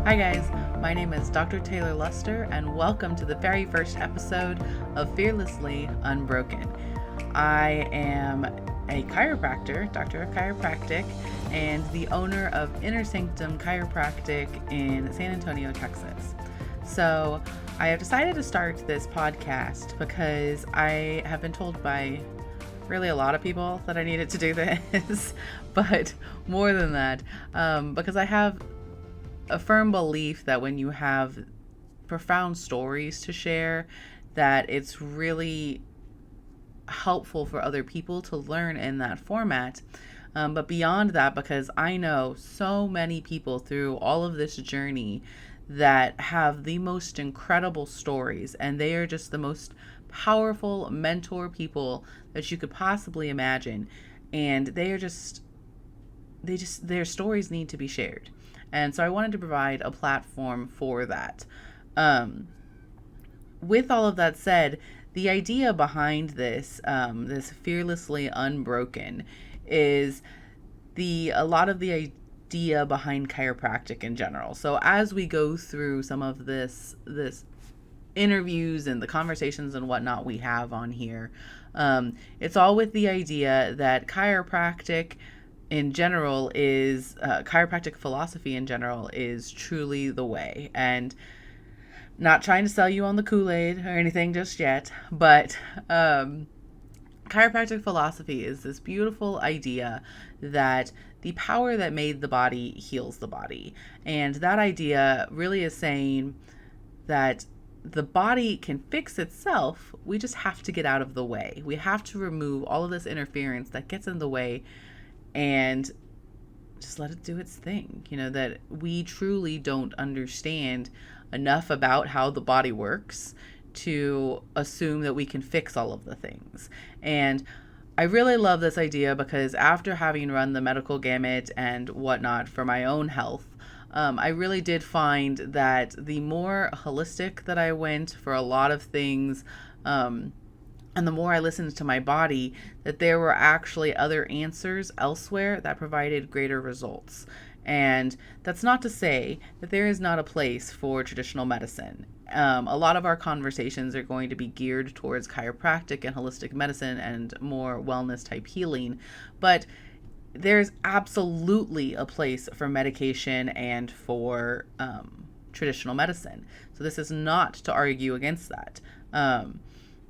Hi guys, my name is Dr. Taylor Luster and welcome to the very first episode of Fearlessly Unbroken. I am a chiropractor, doctor of chiropractic, and the owner of Inner Sanctum Chiropractic in San Antonio, Texas. So I have decided to start this podcast because I have been told by really a lot of people that I needed to do this, but more than that, because I have a firm belief that when you have profound stories to share, that it's really helpful for other people to learn in that format. But beyond that, because I know so many people through all of this journey that have the most incredible stories, and they are just the most powerful mentor people that you could possibly imagine. And their stories need to be shared. And so I wanted to provide a platform for that. With all of that said, the idea behind this, this Fearlessly Unbroken, is a lot of the idea behind chiropractic in general. So as we go through some of this interviews and the conversations and whatnot we have on here, it's all with the idea that chiropractic in general is chiropractic philosophy in general is truly the way. And not trying to sell you on the Kool-Aid or anything just yet, but chiropractic philosophy is this beautiful idea that the power that made the body heals the body. And that idea really is saying that the body can fix itself. We just have to get out of the way. We have to remove all of this interference that gets in the way and just let it do its thing. You know, that we truly don't understand enough about how the body works to assume that we can fix all of the things. And I really love this idea because after having run the medical gamut and whatnot for my own health, I really did find that the more holistic that I went for a lot of things, and the more I listened to my body, that there were actually other answers elsewhere that provided greater results. And that's not to say that there is not a place for traditional medicine. A lot of our conversations are going to be geared towards chiropractic and holistic medicine and more wellness type healing. But there's absolutely a place for medication and for traditional medicine. So this is not to argue against that.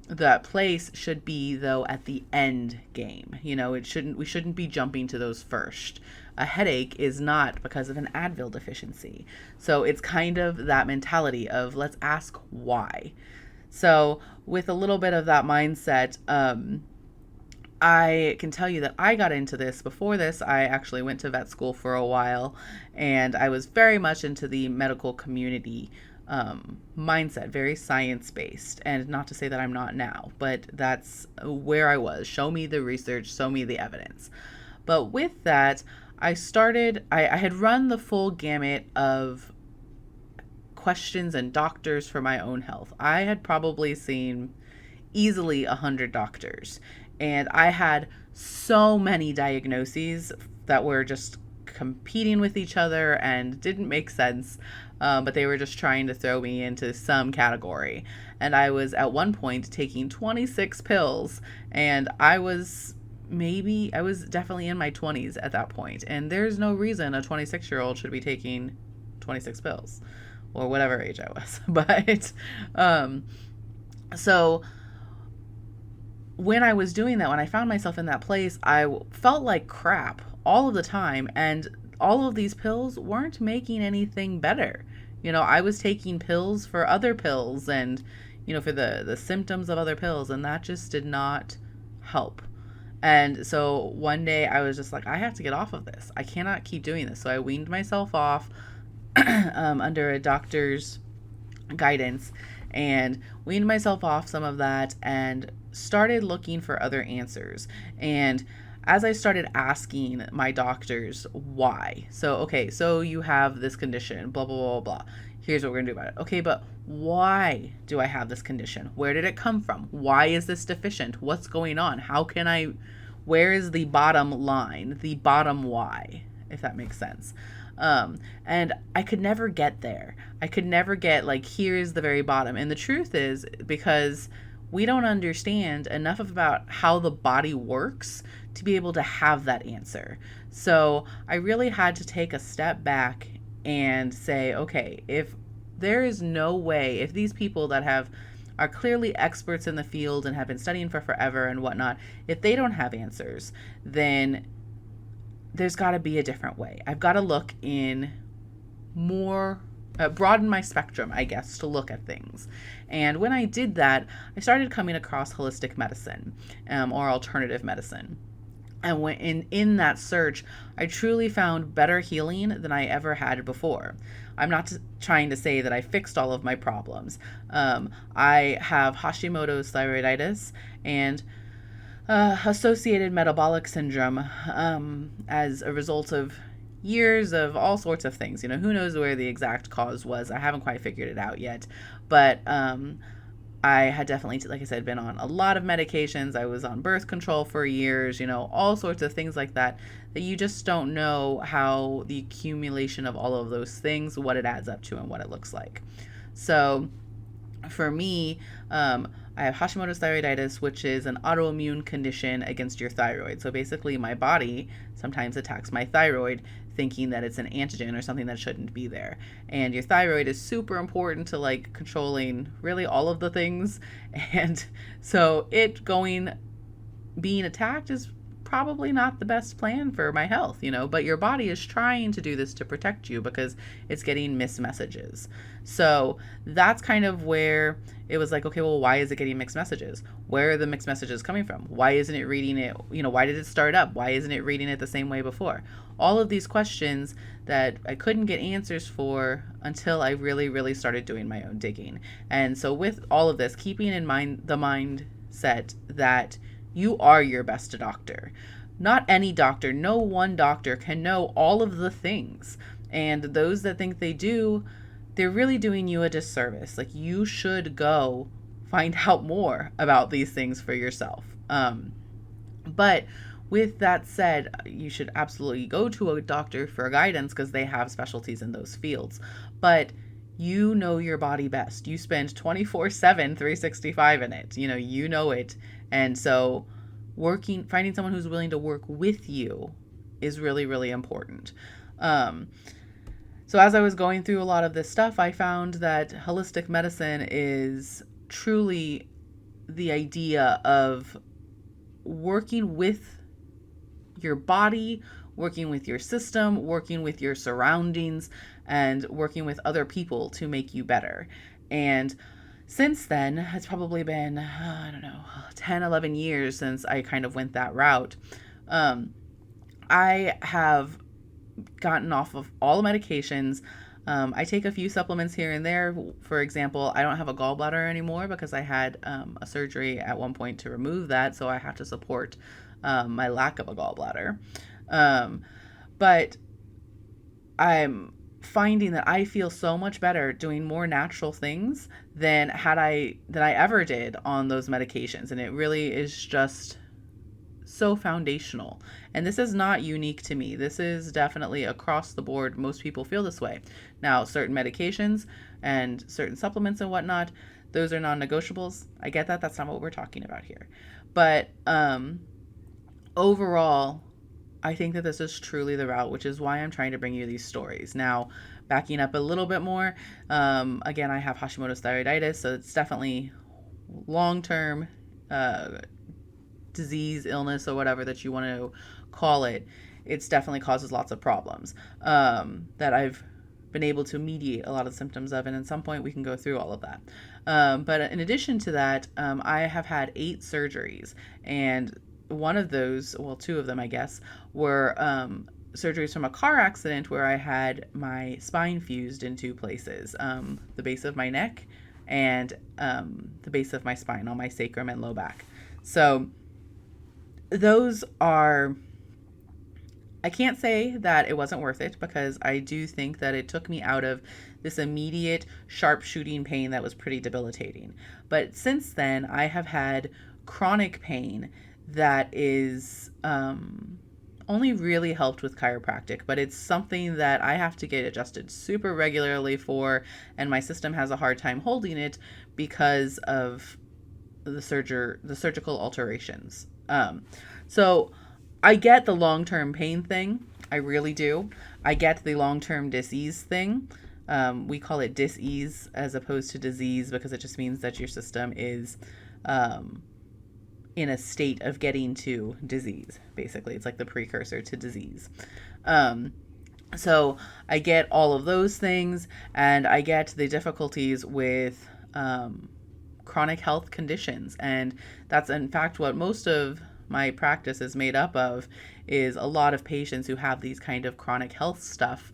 That place should be, though, at the end game. You know, we shouldn't be jumping to those first. A headache is not because of an Advil deficiency. So it's kind of that mentality of let's ask why. So with a little bit of that mindset, I can tell you that I got into this. Before this, I actually went to vet school for a while, and I was very much into the medical community mindset, very science-based. And not to say that I'm not now, but that's where I was. Show me the research, show me the evidence. But with that, I had run the full gamut of questions and doctors for my own health. I had probably seen easily 100 doctors, and I had so many diagnoses that were just competing with each other and didn't make sense, but they were just trying to throw me into some category. And I was at one point taking 26 pills, and I was definitely in my 20s at that point, and there's no reason a 26-year-old should be taking 26 pills or whatever age I was. But so when I was doing that, when I found myself in that place, I felt like crap all of the time, and all of these pills weren't making anything better. You know, I was taking pills for other pills and, you know, for the symptoms of other pills, and that just did not help. And so one day I was just like, I have to get off of this. I cannot keep doing this. So I weaned myself off under a doctor's guidance and weaned myself off some of that and started looking for other answers. And as I started asking my doctors why, so you have this condition, blah, blah, blah, blah. Here's what we're gonna do about it. Okay, but why do I have this condition? Where did it come from? Why is this deficient? What's going on? Where is the bottom line, the bottom why? if that makes sense. And I could never get there. I could never get like, here's the very bottom. And the truth is, because we don't understand enough about how the body works to be able to have that answer. So I really had to take a step back and say, okay, if there is no way, if these people that are clearly experts in the field and have been studying for forever and whatnot, if they don't have answers, then there's got to be a different way. I've got to look in more, broaden my spectrum, I guess, to look at things. And when I did that, I started coming across holistic medicine, or alternative medicine. And when in that search, I truly found better healing than I ever had before. I'm not trying to say that I fixed all of my problems. I have Hashimoto's thyroiditis and associated metabolic syndrome as a result of years of all sorts of things. You know, who knows where the exact cause was? I haven't quite figured it out yet. But I had definitely, like I said, been on a lot of medications. I was on birth control for years, you know, all sorts of things like that, that you just don't know how the accumulation of all of those things, what it adds up to and what it looks like. So for me, I have Hashimoto's thyroiditis, which is an autoimmune condition against your thyroid. So basically, my body sometimes attacks my thyroid, thinking that it's an antigen or something that shouldn't be there. And your thyroid is super important to like controlling really all of the things. And so being attacked is probably not the best plan for my health, you know, but your body is trying to do this to protect you because it's getting mixed messages. So that's kind of where it was like, okay, well, why is it getting mixed messages? Where are the mixed messages coming from? Why isn't it reading it? You know, why did it start up? Why isn't it reading it the same way before? All of these questions that I couldn't get answers for until I really, really started doing my own digging. And so with all of this, keeping in mind the mindset that you are your best doctor. Not any doctor, no one doctor can know all of the things. And those that think they do, they're really doing you a disservice. Like, you should go find out more about these things for yourself. But with that said, you should absolutely go to a doctor for guidance because they have specialties in those fields. But you know your body best. You spend 24/7, 365 in it. You know it. And so finding someone who's willing to work with you is really, really important. So as I was going through a lot of this stuff, I found that holistic medicine is truly the idea of working with your body, working with your system, working with your surroundings, and working with other people to make you better. And since then, it's probably been, 10, 11 years since I kind of went that route. I have gotten off of all medications. I take a few supplements here and there. For example, I don't have a gallbladder anymore because I had a surgery at one point to remove that, so I have to support my lack of a gallbladder. But I'm finding that I feel so much better doing more natural things than I ever did on those medications. And it really is just so foundational. And this is not unique to me. This is definitely across the board. Most people feel this way. Now, certain medications and certain supplements and whatnot, those are non-negotiables. I get that. That's not what we're talking about here. But overall, I think that this is truly the route, which is why I'm trying to bring you these stories. Now, backing up a little bit more, again, I have Hashimoto's thyroiditis, so it's definitely long-term disease, illness, or whatever that you want to call it. It's definitely causes lots of problems that I've been able to mediate a lot of symptoms of, and at some point we can go through all of that. But in addition to that, I have had 8 surgeries, and one of those, well, 2 of them, I guess, were surgeries from a car accident where I had my spine fused in 2 places, the base of my neck and the base of my spine on my sacrum and low back. So those are, I can't say that it wasn't worth it, because I do think that it took me out of this immediate sharp shooting pain that was pretty debilitating. But since then, I have had chronic pain that is only really helped with chiropractic, but it's something that I have to get adjusted super regularly for, and my system has a hard time holding it because of the surgical alterations. So I get the long-term pain thing. I really do. I get the long-term disease thing. We call it dis-ease as opposed to disease because it just means that your system is in a state of getting to disease. Basically, it's like the precursor to disease. So I get all of those things, and I get the difficulties with chronic health conditions. And that's in fact what most of my practice is made up of, is a lot of patients who have these kind of chronic health stuff,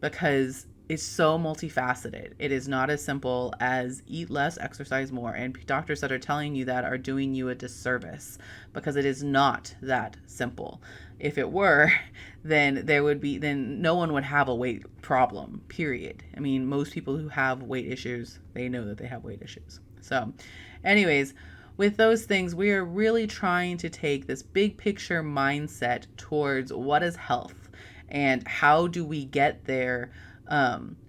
because it's so multifaceted. It is not as simple as eat less, exercise more. And doctors that are telling you that are doing you a disservice, because it is not that simple. If it were, then no one would have a weight problem, period. I mean, most people who have weight issues, they know that they have weight issues. So anyways, with those things, we are really trying to take this big picture mindset towards what is health and how do we get there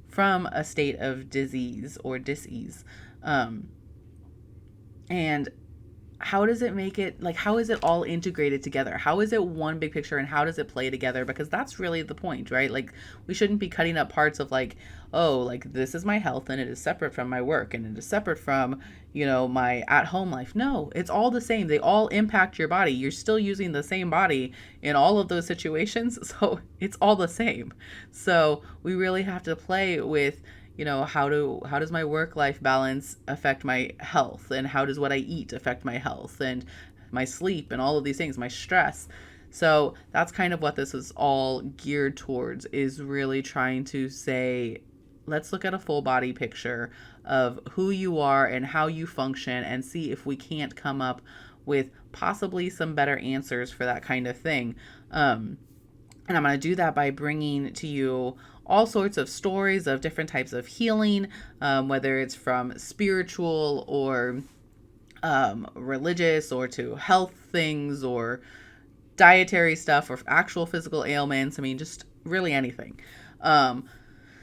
from a state of disease or dis-ease. And how does it make it, like, how is it all integrated together? How is it one big picture and how does it play together? Because that's really the point, right? Like, we shouldn't be cutting up parts of like, oh, like this is my health and it is separate from my work and it is separate from, my at-home life. No, it's all the same. They all impact your body. You're still using the same body in all of those situations. So it's all the same. So we really have to play with, how does my work-life balance affect my health, and how does what I eat affect my health and my sleep and all of these things, my stress. So that's kind of what this is all geared towards, is really trying to say, let's look at a full body picture of who you are and how you function and see if we can't come up with possibly some better answers for that kind of thing. And I'm going to do that by bringing to you all sorts of stories of different types of healing, whether it's from spiritual or religious or to health things or dietary stuff or actual physical ailments. I mean, just really anything.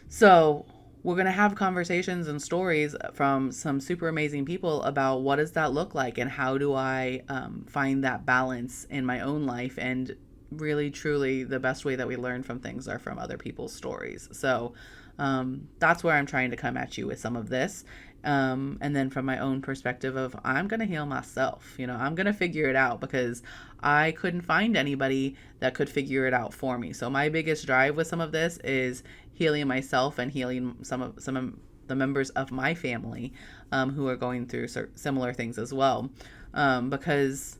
So we're going to have conversations and stories from some super amazing people about what does that look like and how do I find that balance in my own life. And really, truly, the best way that we learn from things are from other people's stories. So that's where I'm trying to come at you with some of this. And then from my own perspective of, I'm going to heal myself. I'm going to figure it out because I couldn't find anybody that could figure it out for me. So my biggest drive with some of this is healing myself and healing some of the members of my family who are going through similar things as well. Because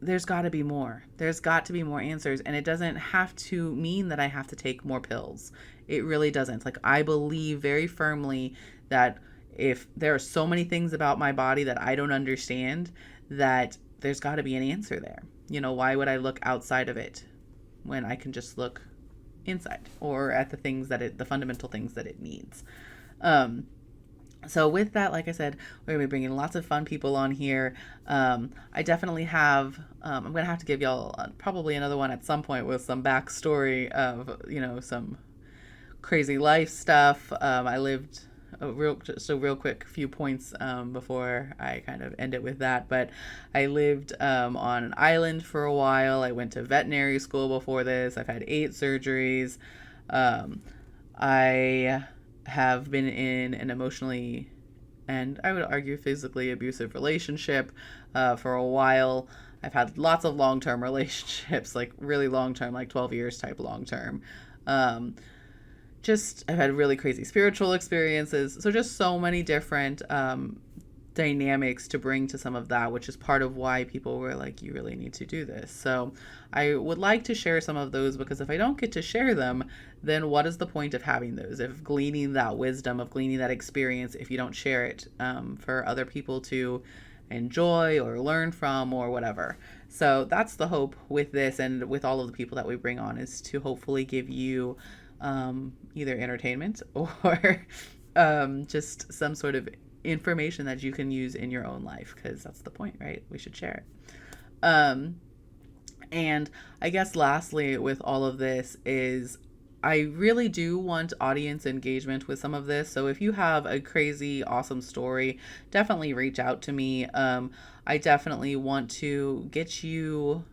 there's got to be more. There's got to be more answers. And it doesn't have to mean that I have to take more pills. It really doesn't. Like, I believe very firmly that if there are so many things about my body that I don't understand, that there's got to be an answer there. Why would I look outside of it when I can just look inside or at the fundamental things that it needs? So with that, like I said, we're going to be bringing lots of fun people on here. I definitely have, I'm going to have to give y'all probably another one at some point with some backstory of, some crazy life stuff. I lived just a real quick few points before I kind of end it with that. But I lived on an island for a while. I went to veterinary school before this. I've had 8 surgeries. I have been in an emotionally and I would argue physically abusive relationship for a while. I've had lots of long-term relationships, like really long-term, like 12 years type long-term. I've had really crazy spiritual experiences. So just so many different dynamics to bring to some of that, which is part of why people were like, you really need to do this. So I would like to share some of those, because if I don't get to share them, then what is the point of having those, of gleaning that wisdom, of gleaning that experience, if you don't share it for other people to enjoy or learn from or whatever. So that's the hope with this, and with all of the people that we bring on, is to hopefully give you either entertainment or just some sort of information that you can use in your own life, because that's the point, right? We should share it. And I guess lastly with all of this is I really do want audience engagement with some of this. So if you have a crazy, awesome story, definitely reach out to me. I definitely want to get you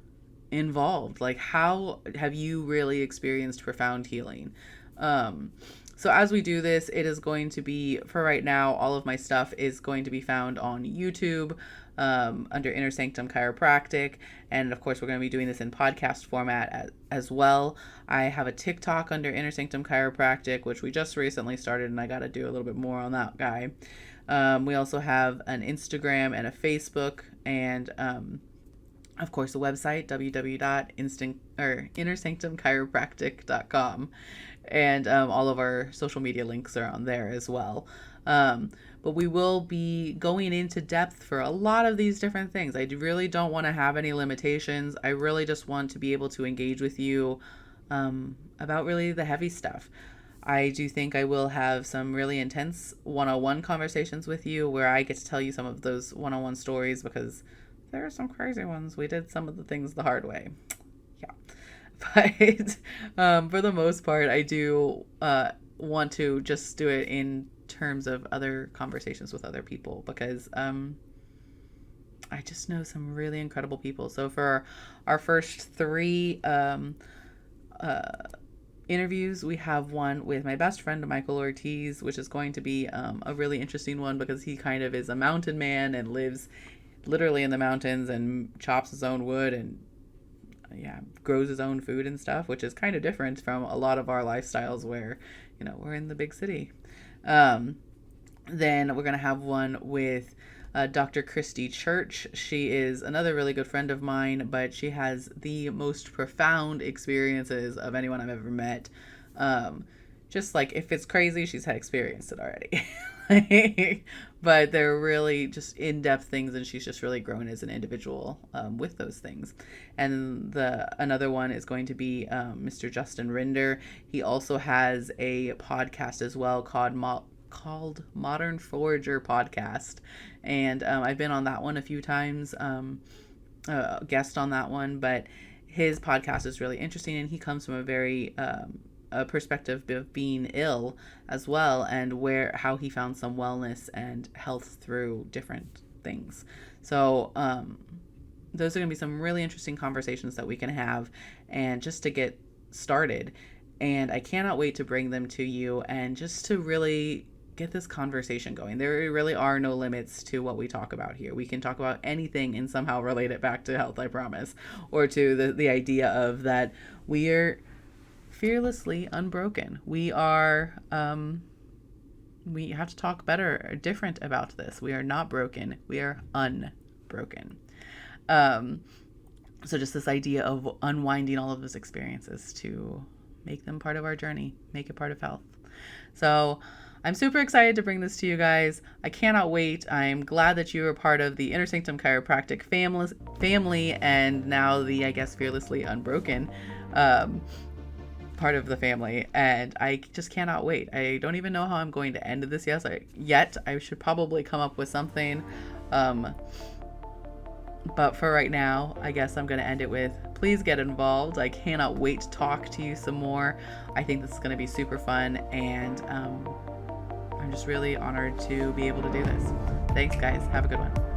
involved. Like, how have you really experienced profound healing? So as we do this, it is going to be, for right now, all of my stuff is going to be found on YouTube under Inner Sanctum Chiropractic. And of course, we're going to be doing this in podcast format as well. I have a TikTok under Inner Sanctum Chiropractic, which we just recently started, and I got to do a little bit more on that guy. We also have an Instagram and a Facebook, and of course, the website, www.innersanctumchiropractic.com. And all of our social media links are on there as well. But we will be going into depth for a lot of these different things. I really don't want to have any limitations. I really just want to be able to engage with you about really the heavy stuff. I do think I will have some really intense one-on-one conversations with you where I get to tell you some of those one-on-one stories, because there are some crazy ones. We did some of the things the hard way. Yeah. But for the most part, I do want to just do it in terms of other conversations with other people, because I just know some really incredible people. So for our first 3 interviews, we have one with my best friend, Michael Ortiz, which is going to be a really interesting one, because he kind of is a mountain man and lives literally in the mountains and chops his own wood and grows his own food and stuff, which is kind of different from a lot of our lifestyles where, we're in the big city. Then we're going to have one with Dr. Christy Church. She is another really good friend of mine, but she has the most profound experiences of anyone I've ever met. Just like, if it's crazy, she's had experienced it already. But they're really just in-depth things, and she's just really grown as an individual with those things. And another one is going to be Mr. Justin Rinder. He also has a podcast as well called Modern Forager Podcast, and I've been on that one a few times, guest on that one, but his podcast is really interesting, and he comes from a very a perspective of being ill as well, and how he found some wellness and health through different things. So those are going to be some really interesting conversations that we can have, and just to get started. And I cannot wait to bring them to you and just to really get this conversation going. There really are no limits to what we talk about here. We can talk about anything and somehow relate it back to health, I promise, or to the idea of that we are fearlessly unbroken. We are, we have to talk different about this. We are not broken. We are unbroken. So just this idea of unwinding all of those experiences to make them part of our journey, make it part of health. So I'm super excited to bring this to you guys. I cannot wait. I'm glad that you are part of the Inner Sanctum Chiropractic family, and now the, I guess, Fearlessly Unbroken part of the family, and I just cannot wait. I don't even know how I'm going to end this yet. I should probably come up with something, but for right now, I guess I'm going to end it with, please get involved. I cannot wait to talk to you some more. I think this is going to be super fun, and I'm just really honored to be able to do this. Thanks, guys. Have a good one.